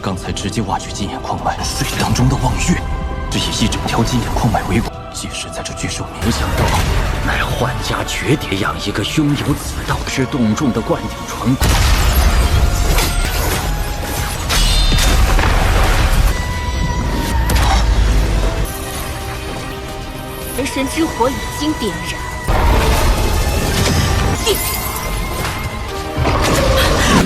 刚才直接挖掘金眼矿脉，水当中的望月，这以一整条金眼矿脉为骨，即使在这巨兽没想到，乃幻家绝蝶养一个拥有此道之洞众的灌顶传骨。人神之火已经点燃。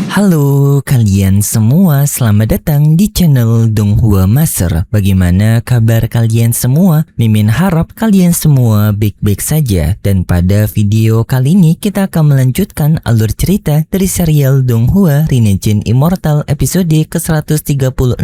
Halo kalian semua, selamat datang di channel Donghua Master. Bagaimana kabar kalian semua? Mimin harap kalian semua baik-baik saja. Dan pada video kali ini kita akan melanjutkan alur cerita dari serial Donghua Rinnegan Immortal episode ke-136,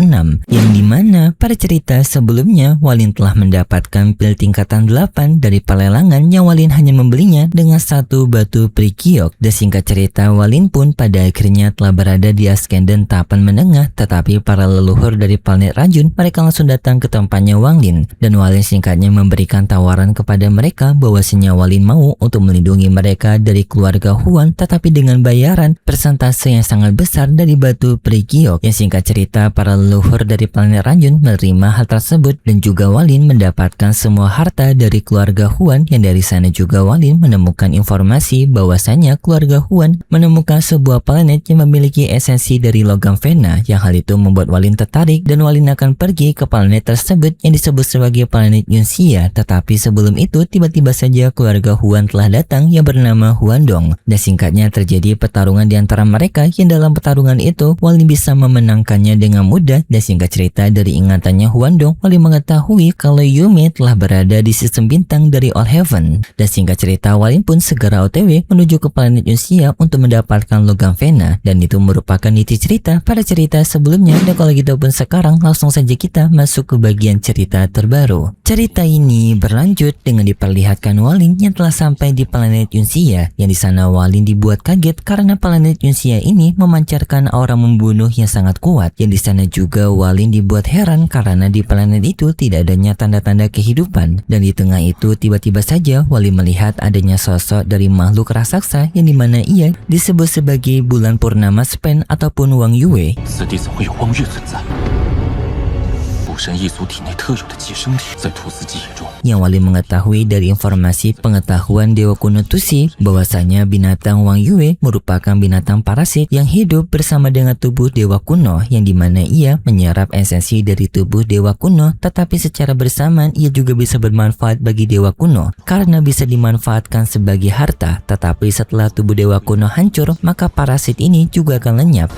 yang dimana pada cerita sebelumnya Walin telah mendapatkan pil tingkatan 8 dari pelelangan yang Walin hanya membelinya dengan satu batu perikiok. Dan singkat cerita, Walin pun pada akhirnya telah berada di Askenden tahapan menengah, tetapi para leluhur dari planet Rajun mereka langsung datang ke tempatnya Wang Lin, dan Walin singkatnya memberikan tawaran kepada mereka bahwasanya Walin mau untuk melindungi mereka dari keluarga Huan, tetapi dengan bayaran persentase yang sangat besar dari batu perikiok. Yang singkat cerita, para leluhur dari planet Rajun menerima hal tersebut, dan juga Walin mendapatkan semua harta dari keluarga Huan, yang dari sana juga Walin menemukan informasi bahwasanya keluarga Huan menemukan sebuah planet yang memiliki esensi dari logam Vena, yang hal itu membuat Walin tertarik dan Walin akan pergi ke planet tersebut yang disebut sebagai planet Yunxia. Tetapi sebelum itu tiba-tiba saja keluarga Huan telah datang yang bernama Huandong, dan singkatnya terjadi pertarungan di antara mereka, yang dalam pertarungan itu Walin bisa memenangkannya dengan mudah. Dan singkat cerita, dari ingatannya Huandong, Walin mengetahui kalau Yume telah berada di sistem bintang dari All Heaven. Dan singkat cerita, Walin pun segera OTW menuju ke planet Yunxia untuk mendapatkan logam Vena, dan itu merupakan inti cerita pada cerita sebelumnya. Dan kalau gitu pun sekarang langsung saja kita masuk ke bagian cerita terbaru. Cerita ini berlanjut dengan diperlihatkan Walin yang telah sampai di planet Yunxia, yang di sana Walin dibuat kaget karena planet Yunxia ini memancarkan aura membunuh yang sangat kuat. Yang di sana juga Walin dibuat heran karena di planet itu tidak adanya tanda-tanda kehidupan, dan di tengah itu tiba-tiba saja Walin melihat adanya sosok dari makhluk raksasa yang dimana ia disebut sebagai bulan purnama Span ataupun Wang Yue. Yang Walin mengetahui dari informasi pengetahuan Dewa Kuno Tusi bahwasanya binatang Wang Yue merupakan binatang parasit yang hidup bersama dengan tubuh Dewa Kuno, yang dimana ia menyerap esensi dari tubuh Dewa Kuno, tetapi secara bersamaan ia juga bisa bermanfaat bagi Dewa Kuno karena bisa dimanfaatkan sebagai harta. Tetapi setelah tubuh Dewa Kuno hancur, maka parasit ini juga akan lenyap.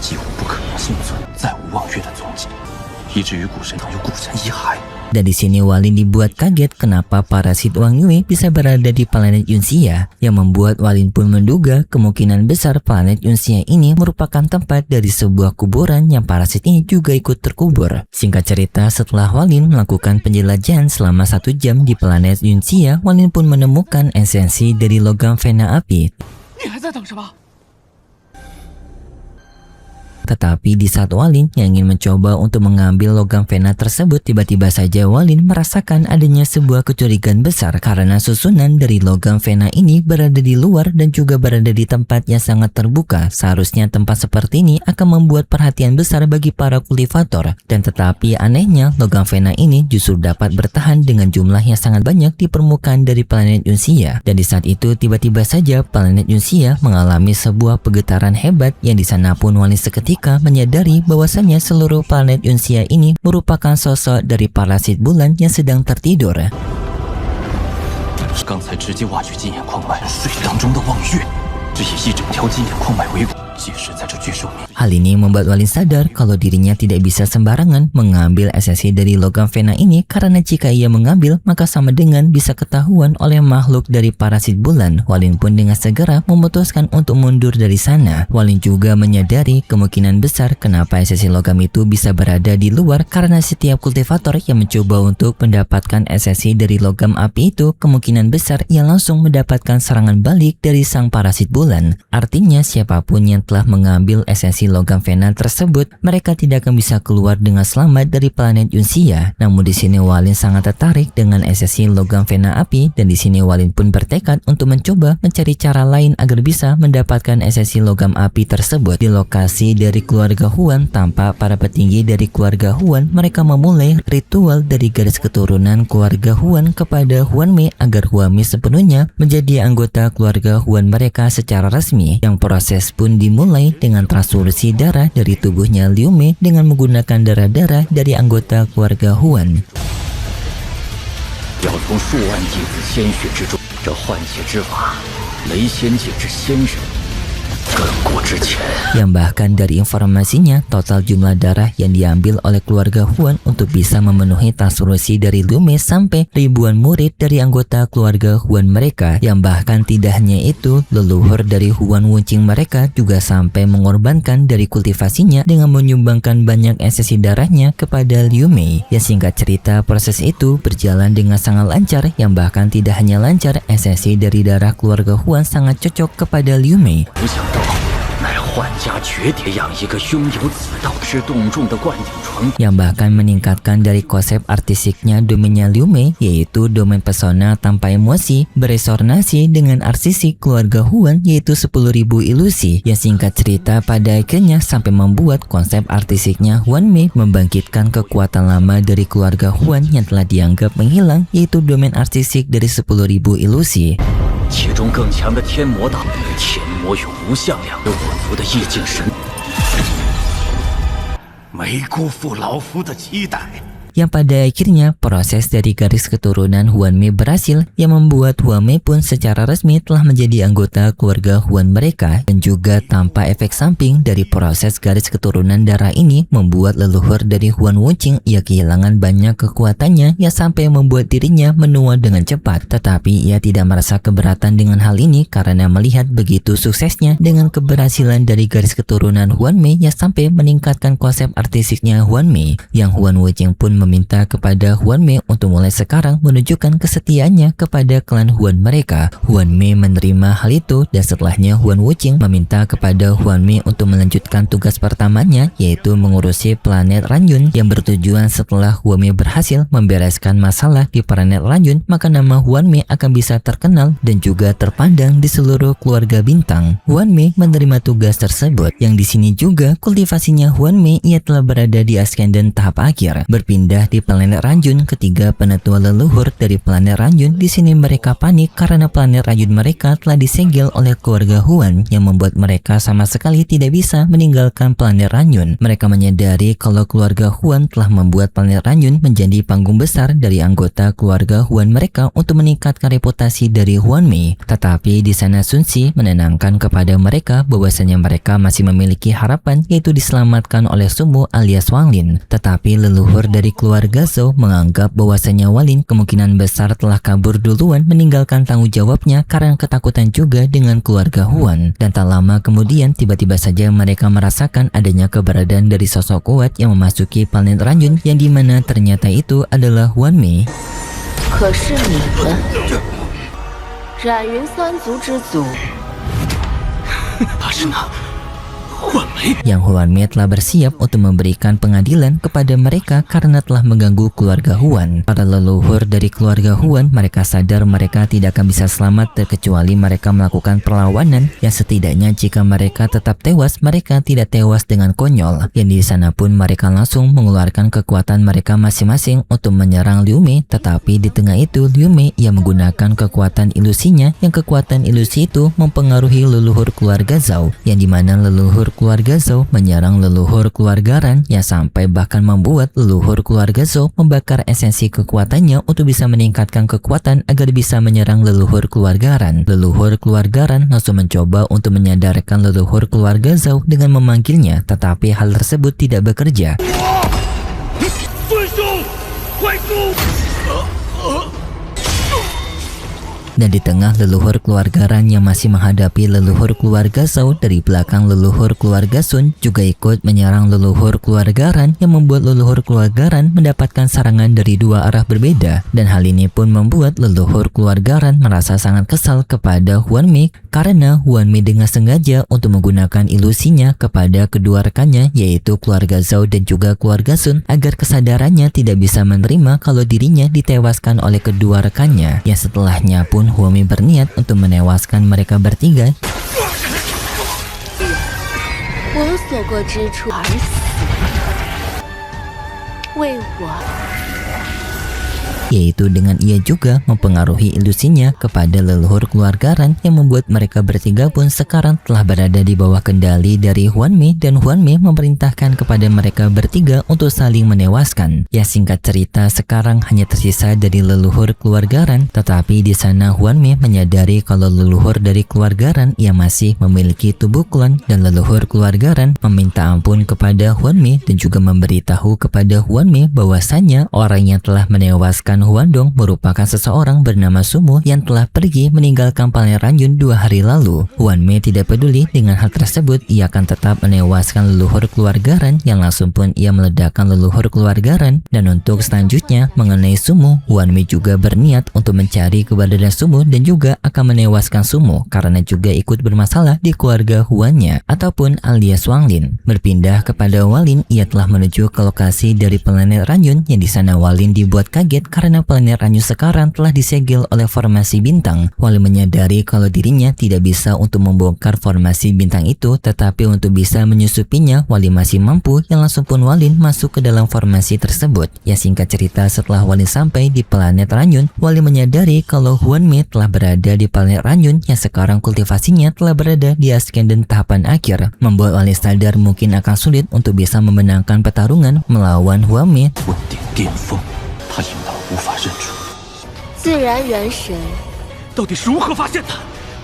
Dan di sini Walin dibuat kaget kenapa parasit Wang Yue bisa berada di planet Yunxia, yang membuat Walin pun menduga kemungkinan besar planet Yunxia ini merupakan tempat dari sebuah kuburan yang parasit ini juga ikut terkubur. Singkat cerita, setelah Walin melakukan penjelajahan selama 1 jam di planet Yunxia, Walin pun menemukan esensi dari logam Vena api. Tetapi di saat Walin yang ingin mencoba untuk mengambil logam Vena tersebut, tiba-tiba saja Walin merasakan adanya sebuah kecurigaan besar karena susunan dari logam Vena ini berada di luar dan juga berada di tempat yang sangat terbuka. Seharusnya tempat seperti ini akan membuat perhatian besar bagi para kultivator, dan tetapi anehnya logam Vena ini justru dapat bertahan dengan jumlah yang sangat banyak di permukaan dari planet Yunxia. Dan di saat itu tiba-tiba saja planet Yunxia mengalami sebuah pergetaran hebat, yang di sana pun Walin seketika menyadari bahwasanya seluruh planet Yunxia ini merupakan sosok dari parasit bulan yang sedang tertidur. Hal ini membuat Walin sadar kalau dirinya tidak bisa sembarangan mengambil esensi dari logam Vena ini, karena jika ia mengambil maka sama dengan bisa ketahuan oleh makhluk dari parasit bulan. Walin pun dengan segera memutuskan untuk mundur dari sana. Walin juga menyadari kemungkinan besar kenapa esensi logam itu bisa berada di luar, karena setiap kultivator yang mencoba untuk mendapatkan esensi dari logam api itu kemungkinan besar ia langsung mendapatkan serangan balik dari sang parasit bulan. Artinya siapapun yang telah mengambil esensi logam Vena tersebut, mereka tidak akan bisa keluar dengan selamat dari planet Yunxia. Namun di sini Walin sangat tertarik dengan esensi logam Vena api, dan di sini Walin pun bertekad untuk mencoba mencari cara lain agar bisa mendapatkan esensi logam api tersebut. Di lokasi dari keluarga Huan, tanpa para petinggi dari keluarga Huan, mereka memulai ritual dari garis keturunan keluarga Huan kepada Huan Mei agar Huan Mei sepenuhnya menjadi anggota keluarga Huan mereka secara resmi. Yang proses pun dimulai dengan transfusi darah dari tubuhnya Liu Mei dengan menggunakan darah-darah dari anggota keluarga Huan. 要从数万弟子鲜血之中，这换血之法，雷仙界之先人，亘古之前。 Yang bahkan dari informasinya, total jumlah darah yang diambil oleh keluarga Huan untuk bisa memenuhi transfusi dari Liu Mei sampai ribuan murid dari anggota keluarga Huan mereka. Yang bahkan tidak hanya itu, leluhur dari Huan Wuqing mereka juga sampai mengorbankan dari kultivasinya dengan menyumbangkan banyak esensi darahnya kepada Liu Mei. Yang singkat cerita, proses itu berjalan dengan sangat lancar, yang bahkan tidak hanya lancar, esensi dari darah keluarga Huan sangat cocok kepada Liu Mei. 没想到，乃幻家绝蝶养一个兄有子道，是洞众的灌顶床。 Yang bahkan meningkatkan dari konsep artistiknya domainnya Liu Mei, yaitu domain pesona tanpa emosi, beresonansi dengan artistik keluarga Huan, yaitu 10.000 ilusi. Yang singkat cerita, pada akhirnya sampai membuat konsep artistiknya Huan Mei membangkitkan kekuatan lama dari keluarga Huan yang telah dianggap menghilang, yaitu domain artistik dari 10.000 ilusi. 其中更强的天魔道，天魔永无相两，有我族的意境神，没辜负老夫的期待。 Yang pada akhirnya proses dari garis keturunan Huan Mei berhasil, yang membuat Huan Mei pun secara resmi telah menjadi anggota keluarga Huan mereka. Dan juga tanpa efek samping dari proses garis keturunan darah ini membuat leluhur dari Huan Wuqing ia kehilangan banyak kekuatannya yang sampai membuat dirinya menua dengan cepat. Tetapi ia tidak merasa keberatan dengan hal ini karena melihat begitu suksesnya dengan keberhasilan dari garis keturunan Huan Mei yang sampai meningkatkan konsep artistiknya Huan Mei. Yang Huan Wuqing pun meminta kepada Huan Mei untuk mulai sekarang menunjukkan kesetiaannya kepada klan Huan mereka. Huan Mei menerima hal itu, dan setelahnya Huan Wuqing meminta kepada Huan Mei untuk melanjutkan tugas pertamanya, yaitu mengurusi planet Ranyun, yang bertujuan setelah Huan Mei berhasil membereskan masalah di planet Ranyun, maka nama Huan Mei akan bisa terkenal dan juga terpandang di seluruh keluarga bintang. Huan Mei menerima tugas tersebut, yang di sini juga kultivasinya Huan Mei ia telah berada di ascendant tahap akhir, berpindah di planet Ranyun. Ketiga penetua leluhur dari planet Ranyun di sini mereka panik karena planet Ranyun mereka telah disegel oleh keluarga Huan, yang membuat mereka sama sekali tidak bisa meninggalkan planet Ranyun. Mereka menyadari kalau keluarga Huan telah membuat planet Ranyun menjadi panggung besar dari anggota keluarga Huan mereka untuk meningkatkan reputasi dari Huan Mei. Tetapi di sana Sun Si menenangkan kepada mereka bahwasanya mereka masih memiliki harapan, yaitu diselamatkan oleh Sumu alias Walin. Tetapi leluhur dari keluarga Zhou menganggap bahwasanya Walin kemungkinan besar telah kabur duluan meninggalkan tanggung jawabnya karena ketakutan juga dengan keluarga Huan. Dan tak lama kemudian tiba-tiba saja mereka merasakan adanya keberadaan dari sosok kuat yang memasuki planet Ranyun, yang dimana ternyata itu adalah Huan Mei. 可是你们，染云三族之祖，他是那幻梅。 Yang Huan Mei telah bersiap untuk memberikan pengadilan kepada mereka karena telah mengganggu keluarga Huan. Para leluhur dari keluarga Huan mereka sadar mereka tidak akan bisa selamat terkecuali mereka melakukan perlawanan, yang setidaknya jika mereka tetap tewas, mereka tidak tewas dengan konyol. Yang di sana pun mereka langsung mengeluarkan kekuatan mereka masing-masing untuk menyerang Liu Mei. Tetapi di tengah itu Liu Mei ia menggunakan kekuatan ilusinya, yang kekuatan ilusi itu mempengaruhi leluhur keluarga Zhou, yang dimana leluhur keluarga Zhou menyerang leluhur keluarga Ran, yang sampai bahkan membuat leluhur keluarga Zhou membakar esensi kekuatannya untuk bisa meningkatkan kekuatan agar bisa menyerang leluhur keluarga Ran. Leluhur keluarga Ran langsung mencoba untuk menyadarkan leluhur keluarga Zhou dengan memanggilnya, tetapi hal tersebut tidak bekerja. Dan di tengah leluhur keluarga Ran yang masih menghadapi leluhur keluarga Zhao, dari belakang leluhur keluarga Sun juga ikut menyerang leluhur keluarga Ran yang membuat leluhur keluarga Ran mendapatkan serangan dari dua arah berbeda. Dan hal ini pun membuat leluhur keluarga Ran merasa sangat kesal kepada Huan Mi karena Huan Mi dengan sengaja untuk menggunakan ilusinya kepada kedua rekannya yaitu keluarga Zhao dan juga keluarga Sun agar kesadarannya tidak bisa menerima kalau dirinya ditewaskan oleh kedua rekannya. Yang setelahnya pun Huan Mi berniat untuk menewaskan mereka bertiga. 我所过之处而死，为我。 yaitu dengan ia juga mempengaruhi ilusinya kepada leluhur keluarga Ran yang membuat mereka bertiga pun sekarang telah berada di bawah kendali dari Huan Mi, dan Huan Mi memerintahkan kepada mereka bertiga untuk saling menewaskan. Ya, singkat cerita sekarang hanya tersisa dari leluhur keluarga Ran, tetapi di sana Huan Mi menyadari kalau leluhur dari keluarga Ran ia masih memiliki tubuh klon, dan leluhur keluarga Ran meminta ampun kepada Huan Mi dan juga memberitahu kepada Huan Mi bahwasanya orang yang telah menewaskan Huan Dong merupakan seseorang bernama Sumo yang telah pergi meninggalkan planet Ranyun 2 hari lalu. Huan Mi tidak peduli dengan hal tersebut, ia akan tetap menewaskan leluhur keluarga Ran yang langsung pun ia meledakkan leluhur keluarga Ran. Dan untuk selanjutnya mengenai Sumo, Huan Mi juga berniat untuk mencari keberadaan Sumo dan juga akan menewaskan Sumo karena juga ikut bermasalah di keluarga Huannya ataupun alias Wang Lin. Berpindah kepada Wang Lin, ia telah menuju ke lokasi dari planet Ranyun yang di sana Wang Lin dibuat kaget karena planet Ranyun sekarang telah disegel oleh formasi bintang. Wang Lin menyadari kalau dirinya tidak bisa untuk membongkar formasi bintang itu, tetapi untuk bisa menyusupinya Wang Lin masih mampu, yang langsung pun Wang Lin masuk ke dalam formasi tersebut. Ya, singkat cerita setelah Wang Lin sampai di planet Ranyun, Wang Lin menyadari kalau Huan Mi telah berada di planet Ranyun yang sekarang kultivasinya telah berada di ascendant tahapan akhir, membuat Wang Lin sadar mungkin akan sulit untuk bisa memenangkan pertarungan melawan Huan Mi. 问鼎巅峰，他硬到无法认出。 自然元神， 到底是如何发现的？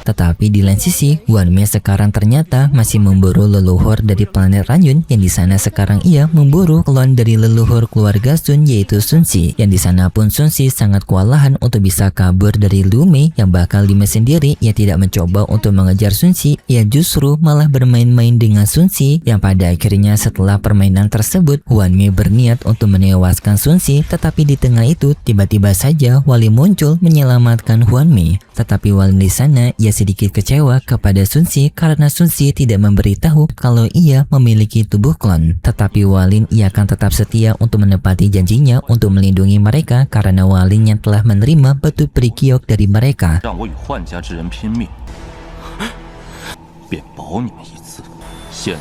Tetapi di lain sisi, Huan Mi sekarang ternyata masih memburu leluhur dari planet Ranyun yang di sana sekarang ia memburu klon dari leluhur keluarga Sun yaitu Sun Si. Yang di sana pun Sun Si sangat kewalahan untuk bisa kabur dari Liu Mei yang bakal Liu Mei sendiri. Ia tidak mencoba untuk mengejar Sun Si, ia justru malah bermain-main dengan Sun Si, yang pada akhirnya setelah permainan tersebut Huan Mi berniat untuk menewaskan Sun Si. Tetapi di tengah itu tiba-tiba saja Wang Lin muncul menyelamatkan Huan Mi. Tetapi Wang Lin di sana ia sedikit kecewa kepada Sun Si karena Sun Si tidak memberitahu kalau ia memiliki tubuh klon. Tetapi Wang Lin ia akan tetap setia untuk menepati janjinya untuk melindungi mereka karena Wang Lin yang telah menerima batu perikiok dari mereka. 让我与幻家之人拼命，便保你们一次。现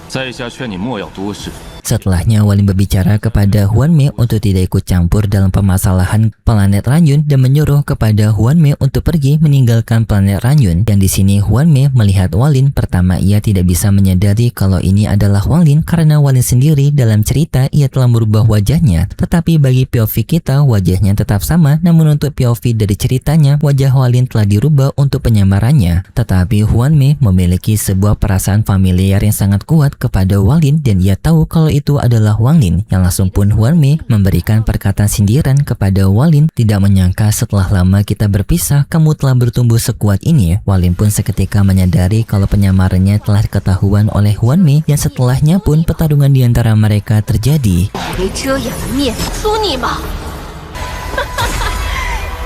在下劝你莫要多事。 Setelahnya Wang Lin berbicara kepada Huan Mi untuk tidak ikut campur dalam permasalahan planet Ranyun dan menyuruh kepada Huan Mi untuk pergi meninggalkan planet Ranyun. Dan di sini Huan Mi melihat Wang Lin, pertama ia tidak bisa menyadari kalau ini adalah Wang Lin karena Wang Lin sendiri dalam cerita ia telah merubah wajahnya. Tetapi bagi POV kita wajahnya tetap sama, namun untuk POV dari ceritanya wajah Wang Lin telah dirubah untuk penyamarannya. Tetapi Huan Mi memiliki sebuah perasaan familiar yang sangat kuat kepada Wang Lin dan ia tahu kalau itu adalah Wang Lin, yang langsung pun Huan Mi memberikan perkataan sindiran kepada Wang Lin. Tidak menyangka setelah lama kita berpisah kamu telah bertumbuh sekuat ini. Wang Lin pun seketika menyadari kalau penyamarannya telah ketahuan oleh Huan Mi, yang setelahnya pun pertarungan di antara mereka terjadi. 没遮掩的面输你吗？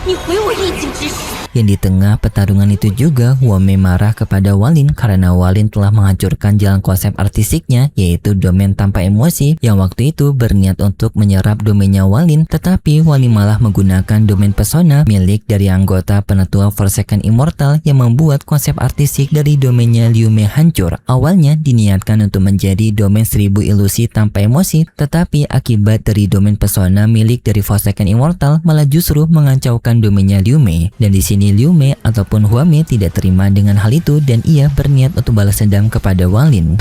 你毁我一己之身！ Yang di tengah pertarungan itu juga Huan Mi marah kepada Wang Lin karena Wang Lin telah menghancurkan jalan konsep artistiknya yaitu domain tanpa emosi, yang waktu itu berniat untuk menyerap domainnya Wang Lin, tetapi Wang Lin malah menggunakan domain pesona milik dari anggota penetua Forsaken Immortal yang membuat konsep artistik dari domainnya Liu Mei hancur. Awalnya diniatkan untuk menjadi domain 1000 ilusi tanpa emosi, tetapi akibat dari domain pesona milik dari Forsaken Immortal malah justru mengacaukan domainnya Liu Mei. Dan di sini Liu Mei ataupun Huan Mi tidak terima dengan hal itu dan ia berniat untuk balas dendam kepada Wang Lin.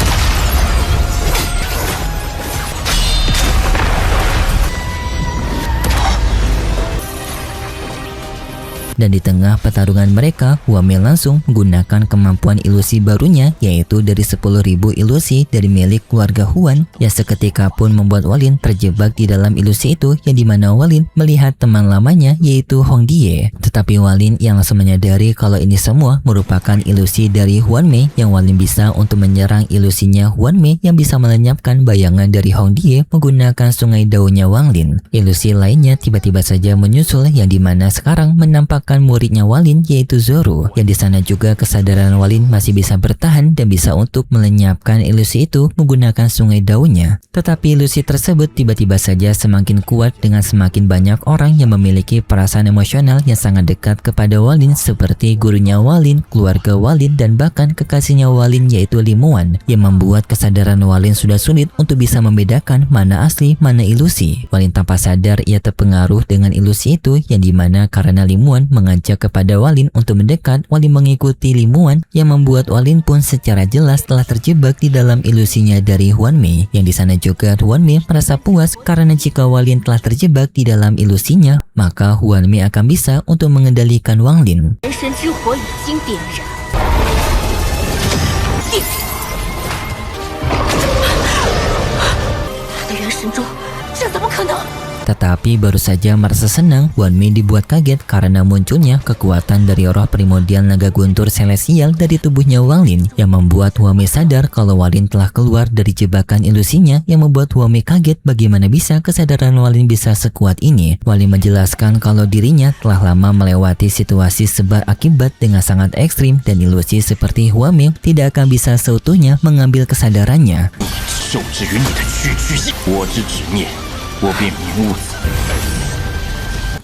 Dan di tengah pertarungan mereka, Huan Mei langsung menggunakan kemampuan ilusi barunya, yaitu dari 10.000 ilusi dari milik keluarga Huan, yang seketika pun membuat Walin terjebak di dalam ilusi itu, yang dimana Walin melihat teman lamanya yaitu Hong Die. Tetapi Walin yang langsung menyadari kalau ini semua merupakan ilusi dari Huan Mei, yang Walin bisa untuk menyerang ilusinya Huan Mei yang bisa melenyapkan bayangan dari Hong Die menggunakan sungai daunnya Wang Lin. Ilusi lainnya tiba-tiba saja menyusul, yang dimana sekarang menampakkan muridnya Walin yaitu Zoro, yang di sana juga kesadaran Walin masih bisa bertahan dan bisa untuk melenyapkan ilusi itu menggunakan sungai daunnya. Tetapi ilusi tersebut tiba-tiba saja semakin kuat dengan semakin banyak orang yang memiliki perasaan emosional yang sangat dekat kepada Walin, seperti gurunya Walin, keluarga Walin, dan bahkan kekasihnya Walin yaitu Limuan, yang membuat kesadaran Walin sudah sulit untuk bisa membedakan mana asli mana ilusi. Walin tanpa sadar ia terpengaruh dengan ilusi itu, yang dimana karena Limuan mengajak kepada Walin untuk mendekat, Walin mengikuti Limuan, yang membuat Walin pun secara jelas telah terjebak di dalam ilusinya dari Huan Mei. Yang di sana juga Huan Mei merasa puas karena jika Walin telah terjebak di dalam ilusinya, maka Huan Mei akan bisa untuk mengendalikan Wang Lin. 元神之火已经点燃。他的元神中，这怎么可能？ Tetapi baru saja merasa senang, Huan Mei dibuat kaget karena munculnya kekuatan dari roh primordial naga guntur celestial dari tubuhnya Wang Lin, yang membuat Huan Mei sadar kalau Walin telah keluar dari jebakan ilusinya, yang membuat Huan Mei kaget bagaimana bisa kesadaran Walin bisa sekuat ini. Walin menjelaskan kalau dirinya telah lama melewati situasi sebab akibat dengan sangat ekstrim, dan ilusi seperti Huan Mei tidak akan bisa seutuhnya mengambil kesadarannya. 受制于你的区区性，我之执念，我便明悟此。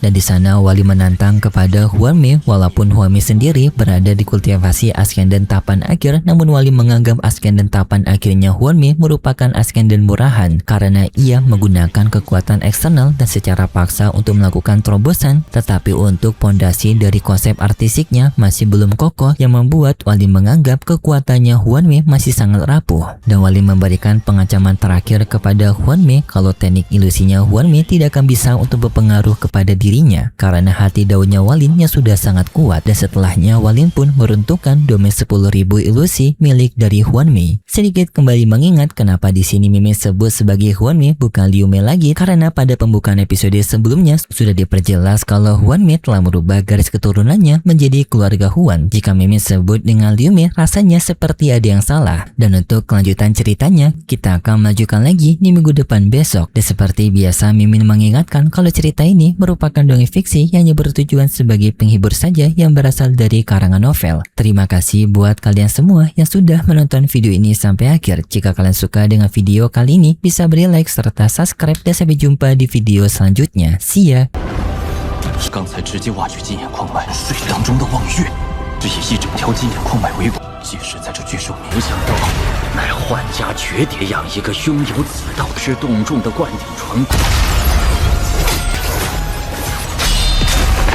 Dan di sana Walin menantang kepada Huan Mei, walaupun Huan Mei sendiri berada di kultivasi Ascendant tahapan akhir, namun Walin menganggap Ascendant tahapan akhirnya Huan Mei merupakan Ascendant murahan karena ia menggunakan kekuatan eksternal dan secara paksa untuk melakukan terobosan, tetapi untuk pondasi dari konsep artisiknya masih belum kokoh, yang membuat Walin menganggap kekuatannya Huan Mei masih sangat rapuh. Dan Walin memberikan pengancaman terakhir kepada Huan Mei kalau teknik ilusinya Huan Mei tidak akan bisa untuk berpengaruh kepada dirinya karena hati daunnya Walin yang sudah sangat kuat, dan setelahnya Walin pun meruntuhkan domain 10.000 ilusi milik dari Huan Mei. Sedikit kembali mengingat kenapa di sini Mimin sebut sebagai Huan Mei bukan Liu Mei lagi, karena pada pembukaan episode sebelumnya sudah diperjelas kalau Huan Mei telah merubah garis keturunannya menjadi keluarga Huan. Jika Mimin sebut dengan Liu Mei rasanya seperti ada yang salah. Dan untuk kelanjutan ceritanya kita akan melanjutkan lagi di minggu depan besok. Dan seperti biasa Mimin mengingatkan kalau cerita ini merupakan dongeng fiksi yang hanya bertujuan sebagai penghibur saja yang berasal dari karangan novel. Terima kasih buat kalian semua yang sudah menonton video ini sampai akhir. Jika kalian suka dengan video kali ini, bisa beri like serta subscribe, dan sampai jumpa di video selanjutnya. See ya! 刚才直接挖掘金眼矿脉，隧当中的望月，这也一整条金眼矿脉为果。即使在这巨兽没想到，乃幻家绝蝶样一个拥有此道之洞中的灌顶传国。